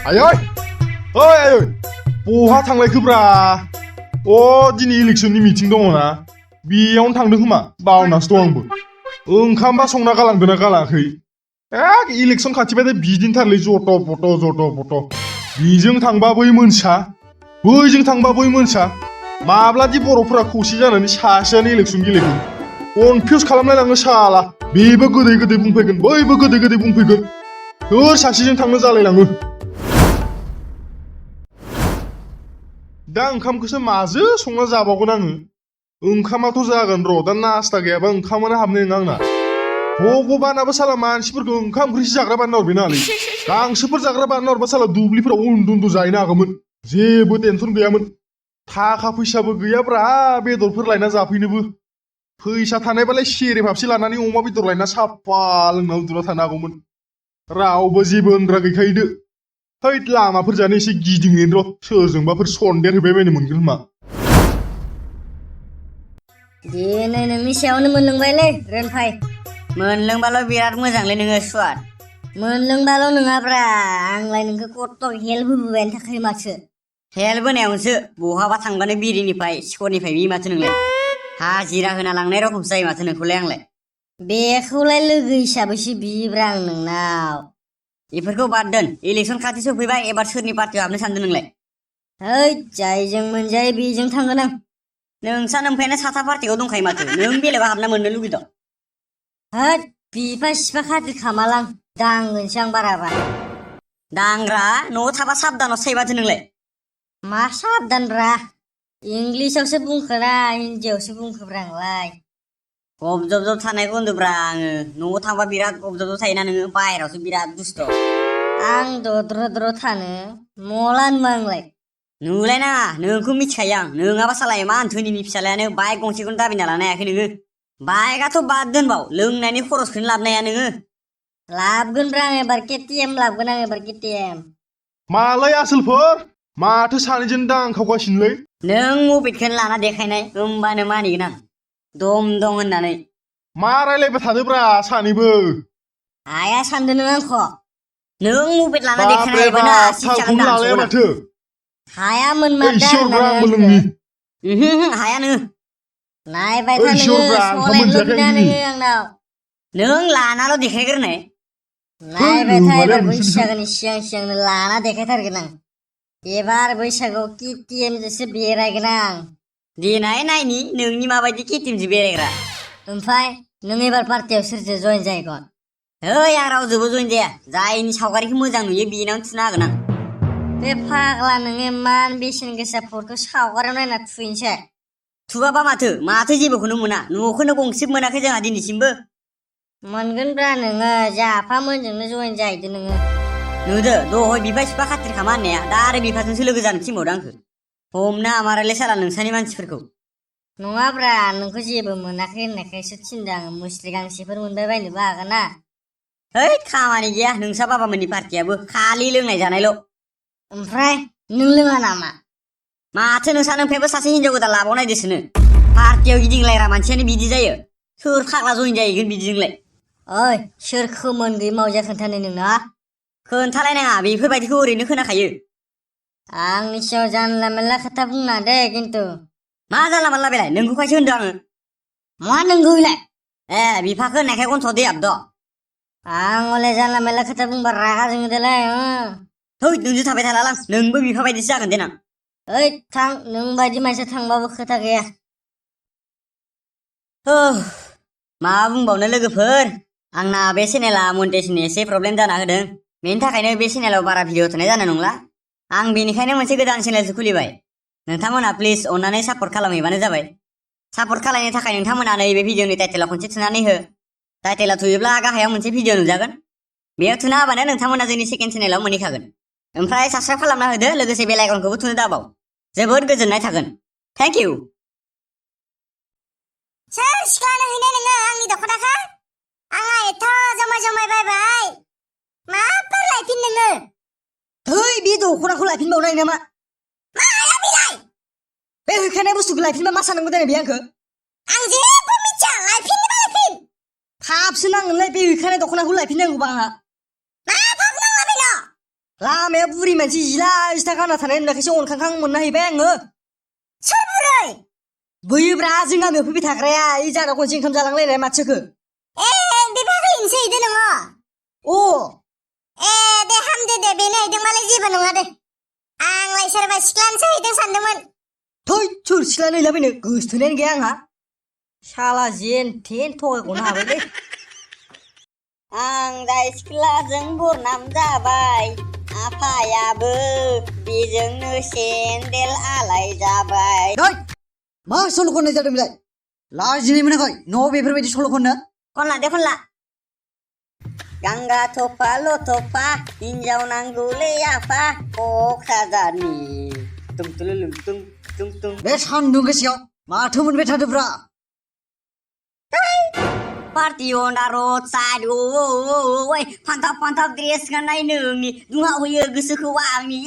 आयै ओइ आयै बहा थांलायखोब्रा अ दिनै इलेक्सननि मिटिं दङ ना बेयावनो थांदों खोमा बावनासो दं आंबो ओंखामबा संना गालांदोंना गालाङाखै इलेक्सन खाथिबाथाय बिदिनोथारलै जट' बट' बेजों थांबा बै मोनसा बैजों थांबा बै मोनसा माब्लादि बर'फोरा खौसे जानानै सासेयानो इलेक्सन गेलेगोन कनफिउस खालामलायलाङो साला बेबो गोदै बुंफैगोन बैबो गोदै बुंफैगोन सोर सासेजों थांनो जालायलाङो दा ओंखामखौसो माजो संना जाबावगोन आङो ओंखामाथ' जागोन र' दा नास्ता गैयाबा ओंखामानो हाबनाय नङा आंना भगबानाबो साला मानसिफोरखौ ओंखाम ओंख्रिसो जाग्रा बानायना हरबाय नालाय गांसोफोर जाग्रा बानायना हरबा साला दुब्लिफोराव उन्दु जाहैनो हागौमोन जेबो टेनसन गैयामोन थाखा फैसाबो गैयाब्रा बेदरफोर लायना जाफैनोबो फैसा थानायबालाय सेरेब हाबसे लानानै अमा बेदर लायना साफा लोंना उन्दुना थानो हागौमोन रावबो जेबो होनग्रा गैखायोदो हैद लामाफोर जानो एसे गिदिंहैनो र' सोरजोंबाफोर सन्देर हैबाय बायनो मोनगोन खोमा दिनै नोंनि सायावनो मोनलोंबायलै रोनफाय मोनलोंबाल' बिराद मोजांलै नोङो सुवाद मोनलोंबाल' नङाब्रा आंलाय नोंखौ कत' हेल्प होबोबायानो थाखायो माथो हेल्प होनायावनोसो बहाबा थांबानो बिरिनिफ्राय सिखरनिफ्राय बि माथो नोंलाय हाजिरा होना लांनाय रखमसो जायो माथो नोंखौलाय आंलाय बेखौलाय लोगो हिसाबैसो बियोब्रा आं नोंनाव बेफोरखौ बाद दोन इलेक्सन खाथि सफैबाय एबार सोरनि पार्टियाव हाबनो सानदों नोंलाय हैद जायजों मोनजायो बेजों थांगोन आं नोंसा नोमफायानो साथा पार्टियाव दंखायो माथो नों बेलेगाव हाबना मोननो लुगैदों हैद बिफा सिफा खाथि खामालां दांगोनसो आं बाराबा दांग्रा न'आव थाबा साबधानाव थायोबाथो नोंलाय मा साबधानब्रा इंलिसावसो बुंखोना हिन्दीयावसो बुंखोब्रा आंलाय गबजब थानायखौ होनदोब्रा आङो न'आव थांबा बिराद गबजब थायोना नोङो बाहेरावसो बिराद दुस्थ' आं दद्र थानो मला नुवा आंलाय नुलायनाङा नोंखौ मिथिखायो आं नोङाबा साला मा धोनिनि फिसालायानो बाइक गंसेखौनो दाबिना लानो हायाखै नोङो बाइकआथ' बाद दोनबाव लोंनायनि खरसखौनो लाबोनो हाया नोङो लाबगोनब्रा आं एबार केटिएम लाबगोन आं एबार केटिएम मालाय आसोलफोर माथो सानैजों दांखावगासिनोलै नों मबेटखौनो लाना देखायनाय होमबानो मानिगोन आं दम दं होननानै मा रायलायबाय थादोब्रा सानैबो हाया सानदों नों आंखौ नों मबेट लाना बाब्रे देखायनायबानो बाब आसि फिसाखौनो थालखौनो लालाया दानस'गोन आं माथो हायामोन ओइ मारदा एसे हरब्रा होननानै आंबो आंखौ लोंनि हाया नोङो नायबाय ओइ था एसे नोङो हरब्रा ओंखाम सलायनो मोनजायाखै लुगैना आं दिनै नोङो आंनाव नों लानाल' देखायग्रोनाय है नायबाय था लोंमालै एबार आं नोंसोरनिखौ बैसागोनि सिगांनो लाना देखायथारगोन आं एबार बैसागोआव केटिएमजोंसो बेरायगोन आं देनाय नायनि नोंनि माबायदि केटिएमजों बेरायग्रा ओमफ्राय नों एबार पार्टियाव सोरजों जयेन जाहैगोन ओइ आं रावजोंबो जयेन जाया जायनि सावगारिखौ मोजां नुयो बेनावनो थुना होगोन आं बे फाग्ला नोङो इमान बेसेन गोसा फट'खौ सावगारियाव नायना थुहैनोसै थुआबा माथो जेबोखौनो मोना न'खौनो गंसेबो मोनाखै जोंहा दिनैसिमबो मोनगोनब्रा नोङो जाफामोनजोंनो जयेन जाहैदो नोङो नुदो दहाय बिफा सिफा खाथिर खामा होननाया दा आरो बिफाजोंसो लोगो जानो थिनबावदों आंखौ हमना हामारालै साला नोंसानि मानसिफोरखौ नङाब्रा नोंखौ जेबो मोनाखै होननायखायसो थिनदों आङो मुस्रि गांसेफोर मोनबाय बायनोबो हागोन ना है खामानि गैया नोंसा बाबामोननि पार्टियाबो खालि लोंनाय जानायल' ओमफ्राय नों लोङा नामा माथो नोंसा नोमफायाबो सासे हिनजाव गोदान लाबावनायदोसोनो पार्टियाव गिदिंलायग्रा मानसियानो बिदि जायो सोर फाग्ला जयेन जाहैगोन बिदिजोंलाय ओइ सोर खोमोन गैयै मावजिया खोन्थानाय नोंना खोन्थालायनाङा बेफोरबायदिखौ ओरैनो खोनाखायो आंनि सायाव जानला मेनला खोथा बुंना दे खिन्थु मा जानला मोनला बेलाय नोंखौखायसो होनदों आङो मा नोंगौ इलाय ए बिफाखौ होननायखाय गन्थ'आव दै हाबद' आं हले जानला मेनला खोथा बुंबा रागा जोङो देलाय है नोंजों थाबाय थालालां नोंबो बिफा बायदिसो जागोन देनां ओइ थां नों बायदि मानसिया थांबाबो खोथा गैया मा बुंबावनो लोगोफोर आंना बे चेनेला मनिटाइजेसननि एसे प्रब्लेम जाना होदों बेनि थाखायनो बे चेनेलाव बारा भिडिअ होनाय जानाय नंला आं बेनिखायनो मोनसे गोदान चेनेलसो खुलिबाय नोंथांमोना प्लिज अननानै सापर्ट खालामहैबानो जाबाय सापर्ट खालामनो थाखाय नोंथांमोना नैबे भिडिअनि टाइटेलाव खनसे थुनानै हो टाइटेला थुयोब्ला गाहायाव मोनसे भिडिअ नुजागोन बेयाव थुना होबानो नोंथांमोना जोंनि सेकेन्ड चेनेलाव मोनहैखागोन ओमफ्राय साबस्क्राइब खालामना होदो लोगोसे बेल आइकनखौबो थुनो दाबाव जोबोद गोजोननाय थागोन थेंक इउ सोर सिख्लानो हैनाय नोङो आंनि दख'नाखौ आंहा एथ' जमाय बायबाय माफोर लायफिन नोङो है बे दख'नाखौ लायफिनबावनाय नामा माया बिलाय बे हैखानाय बुस्थुखौ लायफिनबा मा साननांगौ देनाय बे आंखौ आं जेबो मिथिया लायफिननोबा लायफिन थाबसो नांगोनलाय बे हैखानाय दख'नाखौ लायफिननांगौबा आंहा मा फाब नांला बेनो लामाया बुरि मानसि जिला गानना थानाय नुनायखायसो अनखांखां मोननो हैबाय आङो सोर बुरै बैयोब्रा जों गामियाव फैबाय थाग्राया ओइ जाना खनसे ओंखाम जालांलायनाय मानसिखो ए बे फाग्लिनोसो हैदो नोङो अ ए दे हामदो दे बेनो हैदों मालाय जेबो नङा दे आंलाय सोरबा सिख्लानोसो हैदों सानदोंमोन थै सोर सिख्ला नैलाबायनो गोसोथोनायानो गैया आंहा शाला जेन थेन थगायग'नो हाबायलै आं दा सिख्लाजों बरनाम जाबाय आफायाबो बेजोंनो सेन्देल आलाय जाबाय मा सल' खननाय जादों बेलाय लाजिनाय मोनाखै न'आव बेफोरबायदि सल' खननो खनला दे खनला गांगा थफा लथफा हिन्जाव नांगौलै आफा क'क्राझारनि तुम बे सान्दुं गोसायाव माथो मोनबाय थादोब्रा पार्टी on the roadside फान्थाव फान्थाव ड्रेस गाननाय नोंनि दुङा होयो गोसोखौ आंनि